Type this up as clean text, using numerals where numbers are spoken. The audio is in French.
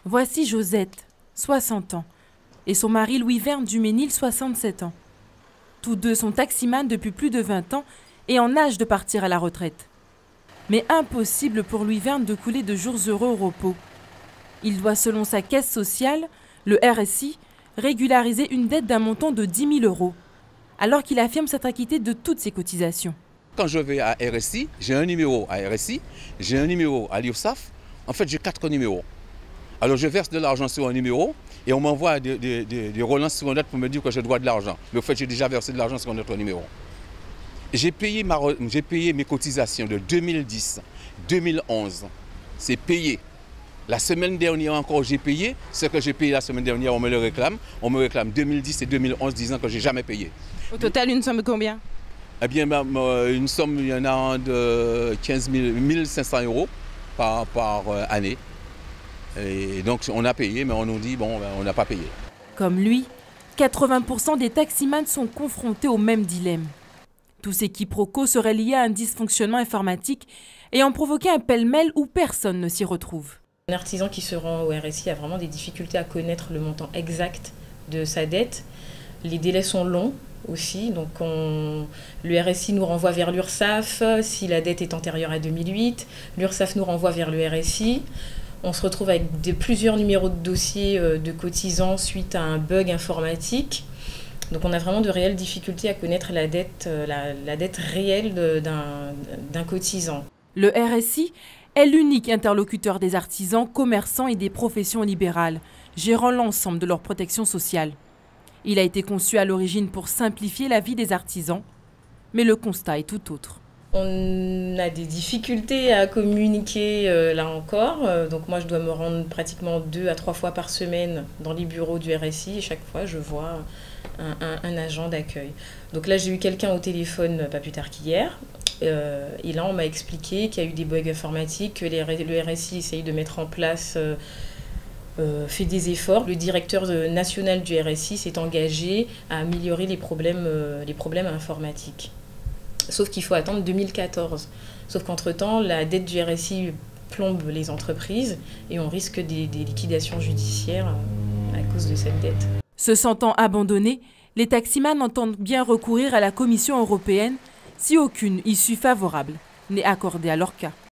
Voici Josette, 60 ans, et son mari Louis-Verne Duménil, 67 ans. Tous deux sont taximans depuis plus de 20 ans et en âge de partir à la retraite. Mais impossible pour Louis-Verne de couler de jours heureux au repos. Il doit, selon sa caisse sociale, le RSI, régulariser une dette d'un montant de 10 000 €, alors qu'il affirme s'être acquitté de toutes ses cotisations. Quand je vais à RSI, j'ai un numéro à RSI, j'ai un numéro à l'URSSAF. En fait, j'ai 4 numéros. Alors je verse de l'argent sur un numéro et on m'envoie des relances sur un autre pour me dire que je dois de l'argent. Mais au fait, j'ai déjà versé de l'argent sur un autre numéro. J'ai payé mes cotisations de 2010, 2011. C'est payé. La semaine dernière encore, j'ai payé. Ce que j'ai payé la semaine dernière, on me le réclame. On me réclame 2010 et 2011, disant que je n'ai jamais payé. Au total, une somme de combien? Eh bien, une somme, il y en a de 15 500 € par année. Et donc, on a payé, mais on nous dit, bon, on n'a pas payé. Comme lui, 80% des taximans sont confrontés au même dilemme. Tous ces quiproquos seraient liés à un dysfonctionnement informatique ayant provoqué un pêle-mêle où personne ne s'y retrouve. Un artisan qui se rend au RSI a vraiment des difficultés à connaître le montant exact de sa dette. Les délais sont longs aussi, donc le RSI nous renvoie vers l'URSSAF si la dette est antérieure à 2008. L'URSSAF nous renvoie vers le RSI. On se retrouve avec plusieurs numéros de dossier de cotisants suite à un bug informatique. Donc on a vraiment de réelles difficultés à connaître la dette réelle d'un cotisant. Le RSI est l'unique interlocuteur des artisans, commerçants et des professions libérales, gérant l'ensemble de leur protection sociale. Il a été conçu à l'origine pour simplifier la vie des artisans, mais le constat est tout autre. On a des difficultés à communiquer là encore, donc moi je dois me rendre pratiquement 2 à 3 fois par semaine dans les bureaux du RSI et chaque fois je vois un agent d'accueil. Donc là j'ai eu quelqu'un au téléphone pas plus tard qu'hier et là on m'a expliqué qu'il y a eu des bugs informatiques, que le RSI essaye de mettre en place, fait des efforts. Le directeur national du RSI s'est engagé à améliorer les problèmes informatiques. Sauf qu'il faut attendre 2014. Sauf qu'entre-temps, la dette du RSI plombe les entreprises et on risque des liquidations judiciaires à cause de cette dette. Se sentant abandonnés, les taximans entendent bien recourir à la Commission européenne si aucune issue favorable n'est accordée à leur cas.